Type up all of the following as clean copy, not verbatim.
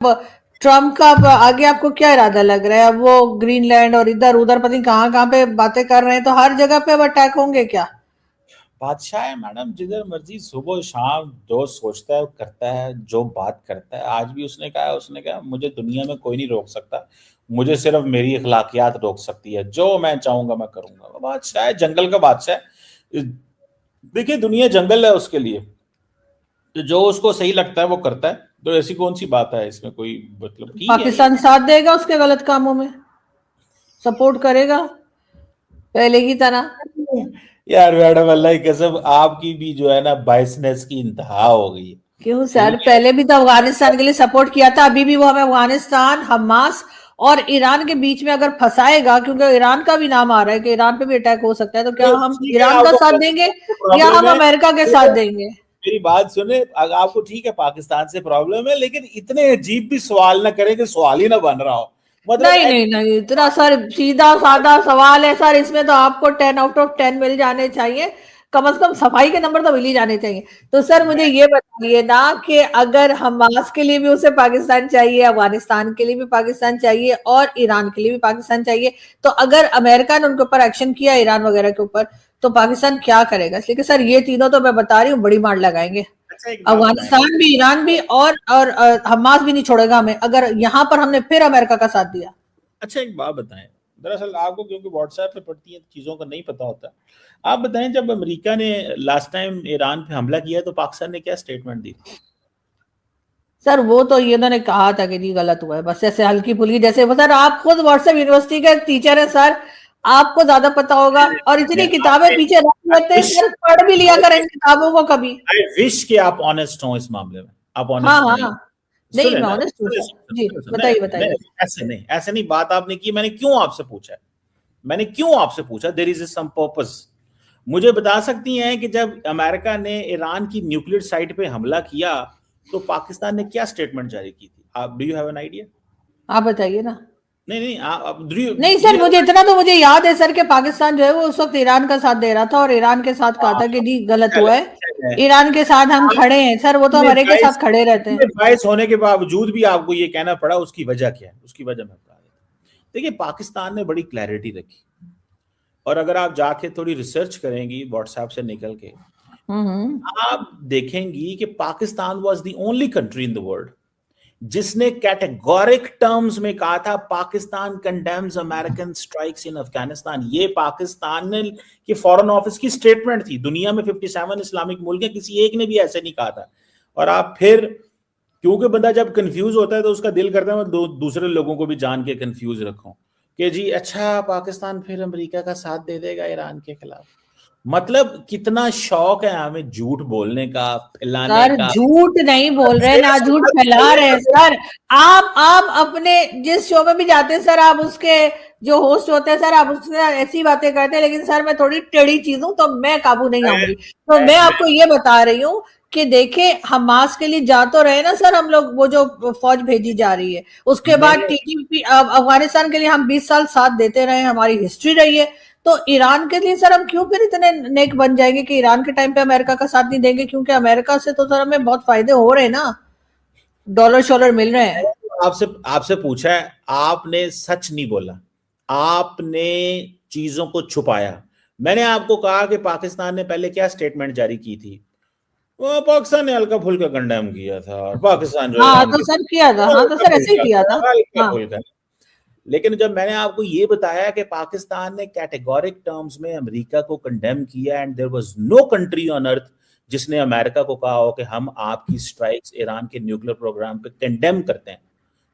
Trump का आगे आपको क्या इरादा लग रहा है? अब वो ग्रीनलैंड और इधर उधर पता नहीं कहाँ कहाँ पे बातें कर रहे हैं, तो हर जगह पे अब अटैक होंगे क्या? बादशाह है मैडम, जिधर मर्जी सुबह शाम जो सोचता है वो करता है, जो बात करता है। आज भी उसने कहा मुझे दुनिया में कोई नहीं रोक सकता, मुझे सिर्फ मेरी अखलाकियात रोक सकती है, जो मैं चाहूंगा मैं करूंगा। वो बादशाह है, जंगल का बादशाह है। देखिए दुनिया जंगल है उसके लिए, तो जो उसको सही लगता है वो करता है। तो ऐसी कौन सी बात है इसमें, कोई मतलब ठीक है। पाकिस्तान साथ देगा उसके गलत कामों में? सपोर्ट करेगा पहले की तरह? यार मैडम अल्लाह की कसम, आपकी भी जो है ना बाइसनेस की इंतहा हो गई है। क्यों सर, ठीक है। पहले भी तो अफगानिस्तान के लिए सपोर्ट किया था, अभी भी वो हमें अफगानिस्तान, हमास और ईरान के बीच में अगर फंसाएगा, क्योंकि ईरान का भी नाम आ रहा है कि ईरान पे भी अटैक हो सकता है, तो क्या तो हम ठीक है, ईरान का आपको साथ देंगे पाकिस्तान से या प्रॉब्लम हम है। अमेरिका के साथ देंगे? मेरी बात सुने, आपको ठीक है पाकिस्तान से प्रॉब्लम है, लेकिन इतने अजीब भी सवाल ना करें कि सवाल ही ना बन रहा हो। मतलब नहीं नहीं नहीं, इतना सर सीधा साधा सवाल है सर, इसमें तो आपको 10 आउट ऑफ 10 मिल जाने चाहिए। कम से कम सफाई के नंबर तो मिल ही जाने चाहिए। तो सर मुझे ये बताइए ना कि अगर हमास के लिए भी उसे पाकिस्तान चाहिए, अफगानिस्तान के लिए भी पाकिस्तान चाहिए और ईरान के लिए भी पाकिस्तान चाहिए, तो अगर अमेरिका ने उनके ऊपर एक्शन किया ईरान वगैरह के ऊपर, तो पाकिस्तान क्या करेगा? इसलिए कि सर ये तीनों तो मैं बता रही हूँ बड़ी मार लगाएंगे। अच्छा एक बात बताएं। अफगानिस्तान भी, ईरान भी और हमास भी नहीं छोड़ेगा हमें, अगर यहाँ पर हमने फिर अमेरिका का साथ दिया। अच्छा एक बात बताएं, दरअसल आपको क्योंकि व्हाट्सएप पे पढ़ती है चीजों का नहीं पता होता। आप बताएं, जब अमेरिका ने लास्ट टाइम ईरान पे हमला किया तो पाकिस्तान ने क्या स्टेटमेंट दी? सर वो तो ये उन्होंने कहा था कि जी गलत हुआ है, बस ऐसे हल्की फुल्की, जैसे वो सर आप खुद व्हाट्सएप यूनिवर्सिटी के टीचर हैं सर, आपको ज्यादा पता होगा। और इतनी किताबें आपने पीछे रख लेते हैं सर, पढ़ भी लिया कर इन किताबों को कभी। आई विश कि आप ऑनेस्ट हो इस मामले में। आप हाँ ऑनेस्ट नहीं हाँ, हो। नहीं सुने मैं ना, ऑनेस्ट हूँ सुने सर। सुने जी सुने सुने, बताइए नहीं बताइए। ऐसे नहीं बात आपने की। मैंने क्यों आपसे पूछा है, मैंने क्यों आपसे पूछा, देयर इज सम पर्पस। मुझे बता सकती हैं कि जब अमेरिका ने ईरान की न्यूक्लियर साइट पे हमला किया तो पाकिस्तान ने क्या स्टेटमेंट जारी की थी? आप do you have an idea? आप बताइए ना। नहीं नहीं, आप डू नहीं यू सर, हैव मुझे इतना तो मुझे याद है सर कि पाकिस्तान जो है वो उस वक्त ईरान का साथ दे रहा था और ईरान के साथ कहा था कि जी गलत हुआ है, ईरान के साथ हम खड़े हैं। सर वो तो इतने हमारे के बाइस साथ खड़े रहते इतने हैं। बाइस होने के बावजूद भी आपको ये कहना पड़ा, उसकी वजह क्या है? उसकी वजह मैं बता देता हूं। देखिए पाकिस्तान ने बड़ी क्लैरिटी रखी, और अगर आप जाके थोड़ी रिसर्च करेंगी व्हाट्सएप से निकल के, हम्म। आप देखेंगी कि Pakistan was the only country in the world जिसने कैटेगोरिक टर्म्स में कहा था Pakistan condemns American strikes in Afghanistan. ये पाकिस्तान ने की फॉरेन ऑफिस की स्टेटमेंट थी। दुनिया में 57 इस्लामिक मुल्क है, किसी एक ने भी ऐसे नहीं कहा था। और आप फिर, क्योंकि बंदा जब कंफ्यूज होता है तो उसका दिल करता है मैं दूसरे लोगों को भी जान के कंफ्यूज रखूं कि जी अच्छा पाकिस्तान फिर अमेरिका का साथ दे देगा ईरान के खिलाफ। मतलब कितना शौक है हमें झूठ बोलने का, फैलाने सर का। झूठ नहीं बोल रहे, मेरा ना झूठ सवाल फैला सुनिए। रहे हैं सर। आप अपने जिस शो में भी जाते हैं सर, आप उसके जो होस्ट होते हैं सर, आप उसके साथ ऐसी बातें करते हैं, लेकिन सर मैं थोड़ी टेढ़ी चीज हूं तो मैं काबू नहीं मैं आऊंगी। तो मैं मैं मैं आपको ये बता रही हूँ कि देखे, हमास के लिए जा तो रहे ना सर हम लोग, वो जो फौज भेजी जा रही है, उसके बाद मैंने टीटीपी अफगानिस्तान के लिए हम 20 साल साथ देते रहे, हमारी हिस्ट्री रही है। तो ईरान के लिए सर हम क्यों फिर इतने नेक बन जाएंगे कि ईरान के टाइम पे अमेरिका का साथ नहीं देंगे? क्योंकि अमेरिका से तो सर हमें बहुत फायदे हो रहे हैं ना, डॉलर शॉलर मिल रहे हैं। आपसे आपसे पूछा है, आपने सच नहीं बोला, आपने चीजों को छुपाया। मैंने आपको कहा कि पाकिस्तान ने पहले क्या स्टेटमेंट जारी की थी। वो पाकिस्तान ने हल्का फुल्का कंडेम किया था, और पाकिस्तान जो हाँ ईरान तो के सर किया था, हाँ तो हल्का सर ऐसे ही फुल्का किया था। हल्का हाँ फुल्का। लेकिन जब मैंने आपको ये बताया कि पाकिस्तान ने कैटेगोरिक टर्म्स में अमेरिका को कंडेम किया, and there was no country on earth जिसने अमेरिका को कहा हो कि हम आपकी स्ट्राइक्स ईरान के न्यूक्लियर प्रोग्राम पे कंडेम करते हैं,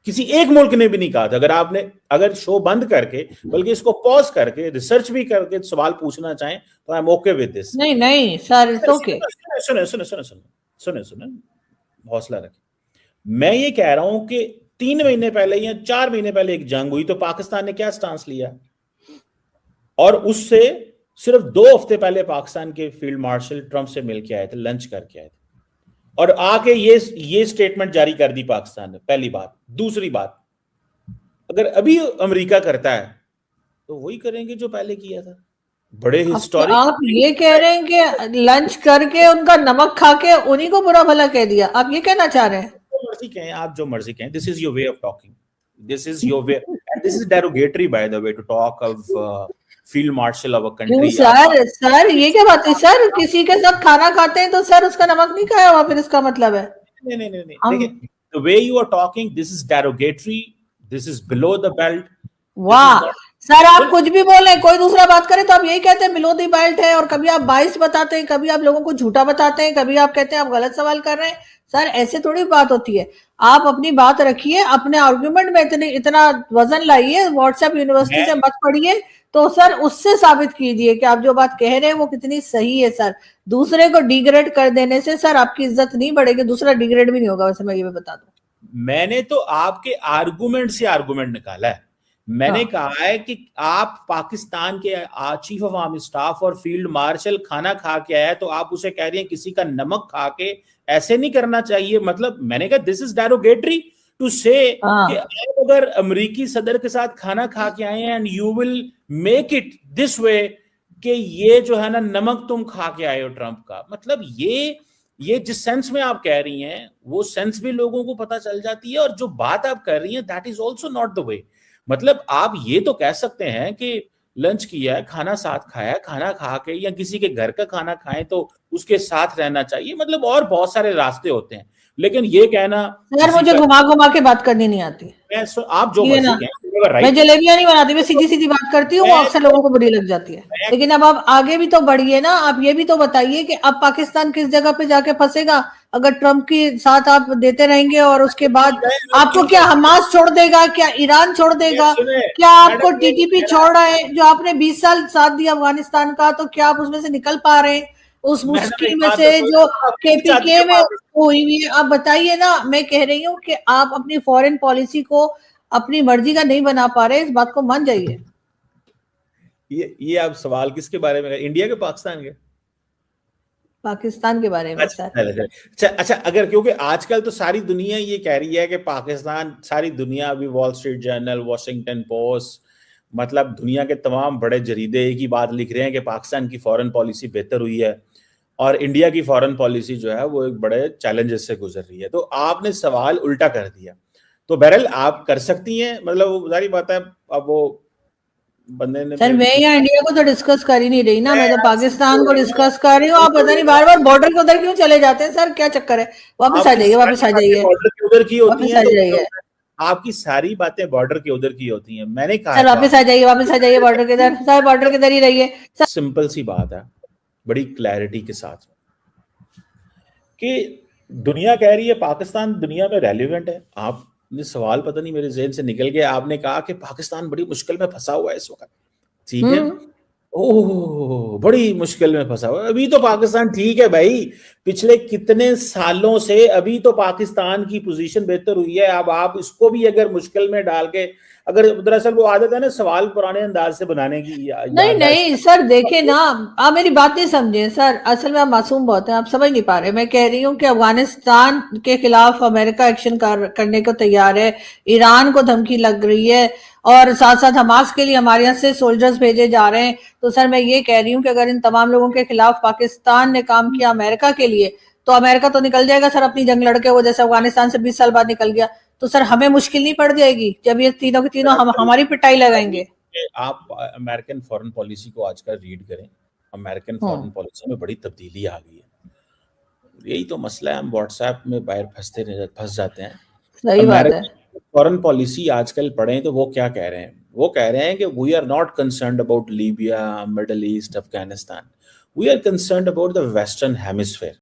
किसी एक मुल्क ने भी नहीं कहा था। अगर आपने, अगर शो बंद करके, बल्कि इसको पॉज करके रिसर्च भी करके सवाल पूछना चाहें तो I am okay with this. नहीं नहीं सर, इट्स ओके। सुने सुने सुने सुने सुने सुने, हौसला रखें। मैं ये कह रहा हूं कि 3 महीने पहले या 4 महीने पहले एक जंग हुई तो पाकिस्तान ने क्या स्टांस लिया, और उससे सिर्फ 2 हफ्ते पहले पाकिस्तान के फील्ड मार्शल ट्रंप से मिल के आए थे, लंच करके आए थे, और आके ये स्टेटमेंट जारी कर दी पाकिस्तान ने। पहली बात। दूसरी बात, अगर अभी अमेरिका करता है तो वही करेंगे जो पहले किया था। बड़े हिस्टोरिक। आप ये कह रहे हैं कि लंच करके उनका नमक खा के उन्हीं को बुरा भला कह दिया, आप ये कहना चाह रहे हैं? मर्जी कहें, आप जो मर्जी कहें, this is your way of talking, this is your way, and this is derogatory by the way to talk of field marshal of a country. Sir ये क्या बात है सर, किसी के साथ खाना खाते हैं तो सर उसका नमक नहीं खाया हुआ, फिर इसका मतलब है? नहीं, देखिए, the way you are talking, this is derogatory, this is below the belt। वाह सर, आप कुछ भी बोल रहे हैं, कोई दूसरा बात करे तो आप यही कहते हैं बिलो दी बेल्ट है, और कभी आप बाइस बताते हैं, कभी आप लोगों को झूठा बताते हैं, कभी आप कहते हैं आप गलत सवाल कर रहे हैं। सर ऐसे थोड़ी बात होती है, आप अपनी बात रखिए, अपने आर्गुमेंट में इतना वजन लाइए, व्हाट्सएप यूनिवर्सिटी से मत पढ़िए, तो सर उससे साबित कीजिए कि आप जो बात कह रहे हैं वो कितनी सही है। सर दूसरे को डिग्रेड कर देने से सर आपकी इज्जत नहीं बढ़ेगी, दूसरा डिग्रेड भी नहीं होगा। वैसे मैं ये बता दूं, मैंने तो आपके आर्गुमेंट से आर्गुमेंट निकाला है। मैंने कहा है कि आप पाकिस्तान के चीफ ऑफ आर्मी स्टाफ और फील्ड मार्शल खाना खा के आया, तो आप उसे कह रही हैं किसी का नमक खा के, ऐसे नहीं करना चाहिए। मतलब मैंने कहा दिस इज डेरोगेटरी टू से कि आप अगर अमेरिकी सदर के साथ खाना खा के आए हैं and you will make it this way कि ये जो है ना नमक तुम खा के आए हो ट्रंप का। मतलब ये जिस सेंस में आप कह रही हैं वो सेंस भी लोगों को पता चल जाती है, और जो बात आप कर रही हैं that is also not the way. मतलब आप ये तो कह सकते हैं कि लंच किया है, खाना साथ खाया है, खाना खा के या किसी के घर का खाना खाएं तो उसके साथ रहना चाहिए, मतलब और बहुत सारे रास्ते होते हैं। लेकिन ये कहना यार मुझे घुमा घुमा के बात करनी नहीं आती। आप जो मर्जी कहें, मैं जलेबियां नहीं बनाती, मैं सीधी सीधी बात करती हूँ, अक्सर लोगों को बुरी लग जाती है। लेकिन अब आप आगे भी तो बढ़िए ना, आप ये भी तो बताइए कि अब पाकिस्तान किस जगह पे जाके फंसेगा अगर ट्रंप के साथ आप देते रहेंगे, और उसके बाद आपको क्या हमास छोड़ देगा, क्या ईरान छोड़ देगा, क्या आपको टीटीपी छोड़ रहा है जो आपने 20 साल साथ दिया अफगानिस्तान का, तो क्या आप उसमें से निकल पा रहे हैं उस मुश्किल में से जो केपीके में हुई हुई है? आप बताइए ना। मैं कह रही हूँ कि आप अपनी फॉरेन पॉलिसी को अपनी मर्जी का नहीं बना पा रहे, इस बात को मान जाइए। ये आप सवाल किसके बारे में, इंडिया के पाकिस्तान के? पाकिस्तान के बारे में। अच्छा, अगर क्योंकि आजकल तो सारी दुनिया ये कह रही है कि पाकिस्तान, सारी दुनिया अभी wall street journal, Washington post, मतलब दुनिया के तमाम बड़े जरीदे एक ही बात लिख रहे हैं कि पाकिस्तान की फॉरेन पॉलिसी बेहतर हुई है और इंडिया की फॉरेन पॉलिसी जो है वो एक बड़े चैलेंजेस से गुजर रही है। तो आपने सवाल उल्टा कर दिया। तो बहरहाल आप कर सकती हैं, मतलब वो जारी बात है। अब वो बंदे ने, सर मैं यहाँ इंडिया को तो डिस्कस कर ही नहीं रही ना, मैं तो पाकिस्तान को डिस्कस कर रही हूँ। आप पता नहीं बार बार बॉर्डर के उधर क्यों चले जाते हैं सर, क्या चक्कर है? वापस आ जाइए, वापस आ जाइए, बॉर्डर के उधर की होती है। आपकी सारी बातें बॉर्डर के उधर की होती हैं। मैंने कहा सर वापस आ जाइए, वापस आ जाइए बॉर्डर के इधर, सर बॉर्डर के इधर ही रहिए। सिंपल सी बात है, बड़ी क्लैरिटी के साथ, कि दुनिया कह रही है पाकिस्तान दुनिया में रेलिवेंट है। आपने सवाल पता नहीं मेरे ज़हन से निकल गया, आपने कहा कि पाकिस्तान बड़ी मुश्किल में फंसा हुआ है इस वक्त। ठीक है, ओह बड़ी मुश्किल में फंसा हुआ है। अभी तो पाकिस्तान ठीक है भाई, पिछले कितने सालों से अभी तो पाकिस्तान की पोजीशन बेहतर हुई है। अब आप इसको भी अगर मुश्किल में डाल के, अगर दरअसल वो आदत है ना सवाल पुराने अंदाज से बनाने की। नहीं सर देखे ना, आप मेरी बात नहीं समझे सर, असल में आप मासूम बहुत हैं, आप समझ नहीं पा रहे। मैं कह रही हूँ कि अफगानिस्तान के खिलाफ अमेरिका एक्शन करने को तैयार है, ईरान को धमकी लग रही है, और साथ साथ हमास के लिए हमारे यहाँ से सोल्जर्स भेजे जा रहे हैं। तो सर मैं ये कह रही हूँ कि अगर इन तमाम लोगों के खिलाफ पाकिस्तान ने काम किया अमेरिका के लिए, तो अमेरिका तो निकल जाएगा सर अपनी जंग लड़के, वो जैसे अफगानिस्तान से 20 साल बाद निकल गया। तो सर हमें मुश्किल नहीं पड़ जाएगी जब ये तीनों के तीनों हमारी पिटाई लगाएंगे? आप अमेरिकन फॉरेन पॉलिसी को आजकल रीड करें, अमेरिकन फॉरेन पॉलिसी में बड़ी तब्दीली आ गई है। यही तो मसला है, हम व्हाट्सएप में बाहर फंस जाते हैं। सही बात है। फॉरेन पॉलिसी आजकल पढ़ें तो वो क्या कह रहे हैं, वो कह रहे हैं कि we are not concerned about Libya, Middle East, Afghanistan, we are concerned about the western hemisphere.